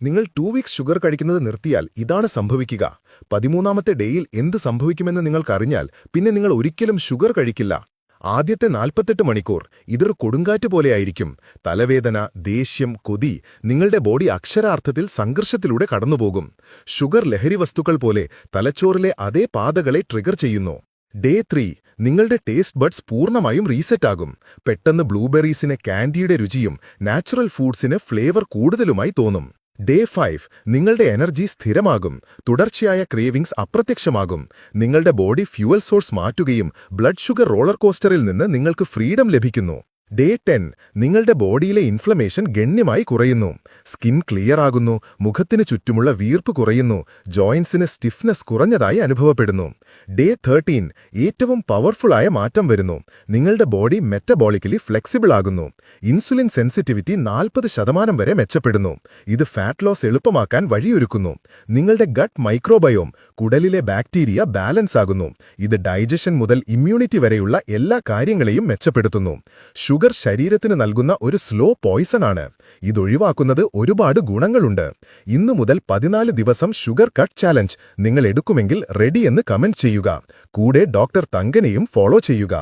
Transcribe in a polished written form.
നിങ്ങൾ 2 weeks sugar കഴിക്കുന്നത് നിർത്തിയാൽ ഇതാണ് സംഭവിക്കുക. 13ാമത്തെ ഡേയിൽ എന്ത് സംഭവിക്കുമെന്ന് നിങ്ങൾക്കറിഞ്ഞാൽ പിന്നെ നിങ്ങൾ ഒരിക്കലും ഷുഗർ കഴിക്കില്ല. ആദ്യത്തെ 48 മണിക്കൂർ ഇതൊരു കൊടുങ്കാറ്റ് പോലെയായിരിക്കും. തലവേദന, ദേഷ്യം, കൊതി, നിങ്ങളുടെ ബോഡി അക്ഷരാർത്ഥത്തിൽ സംഘർഷത്തിലൂടെ കടന്നുപോകും. ഷുഗർ ലഹരി വസ്തുക്കൾ പോലെ തലച്ചോറിലെ അതേ പാതകളെ ട്രിഗർ ചെയ്യുന്നു. ഡേ 3 നിങ്ങളുടെ ടേസ്റ്റ് ബഡ്സ് പൂർണ്ണമായും റീസെറ്റാകും. പെട്ടെന്ന് ബ്ലൂബെറീസിന് കാൻഡിയുടെ രുചിയും നാച്ചുറൽ ഫുഡ്സിന് ഫ്ലേവർ കൂടുതലുമായി തോന്നും. ഡേ 5 നിങ്ങളുടെ എനർജി സ്ഥിരമാകും. തുടർച്ചയായ ക്രേവിംഗ്സ് അപ്രത്യക്ഷമാകും. നിങ്ങളുടെ ബോഡി ഫ്യൂവൽ സോഴ്സ് മാറ്റുകയും ബ്ലഡ് ഷുഗർ റോളർ കോസ്റ്ററിൽ നിന്ന് നിങ്ങൾക്ക് ഫ്രീഡം ലഭിക്കുന്നു. ഡേ 10 നിങ്ങളുടെ ബോഡിയിലെ ഇൻഫ്ലമേഷൻ ഗണ്യമായി കുറയുന്നു. സ്കിൻ ക്ലിയർ ആകുന്നു. മുഖത്തിന് ചുറ്റുമുള്ള വീർപ്പ് കുറയുന്നു. ജോയിൻസിന് സ്റ്റിഫ്നെസ് കുറഞ്ഞതായി അനുഭവപ്പെടുന്നു. ഡേ 13 ഏറ്റവും പവർഫുള്ളായ മാറ്റം വരുന്നു. നിങ്ങളുടെ ബോഡി മെറ്റബോളിക്കലി ഫ്ലെക്സിബിൾ ആകുന്നു. ഇൻസുലിൻ സെൻസിറ്റിവിറ്റി 40% വരെ മെച്ചപ്പെടുന്നു. ഇത് ഫാറ്റ് ലോസ് എളുപ്പമാക്കാൻ വഴിയൊരുക്കുന്നു. നിങ്ങളുടെ ഗട്ട് മൈക്രോബയോം, കുടലിലെ ബാക്ടീരിയ ബാലൻസ് ആകുന്നു. ഇത് ഡൈജഷൻ മുതൽ ഇമ്മ്യൂണിറ്റി വരെയുള്ള എല്ലാ കാര്യങ്ങളെയും മെച്ചപ്പെടുത്തുന്നു. ഷുഗർ ശരീരത്തിന് നൽകുന്ന ഒരു സ്ലോ പോയ്സൺ ആണ്. ഇതൊഴിവാക്കുന്നത് ഒരുപാട് ഗുണങ്ങളുണ്ട്. ഇന്നു മുതൽ 14 ദിവസം ഷുഗർ കട്ട് ചാലഞ്ച് നിങ്ങൾ എടുക്കുമെങ്കിൽ റെഡി എന്ന് കമന്റ് ചെയ്യുക. കൂടെ ഡോക്ടർ തങ്കനെയും ഫോളോ ചെയ്യുക.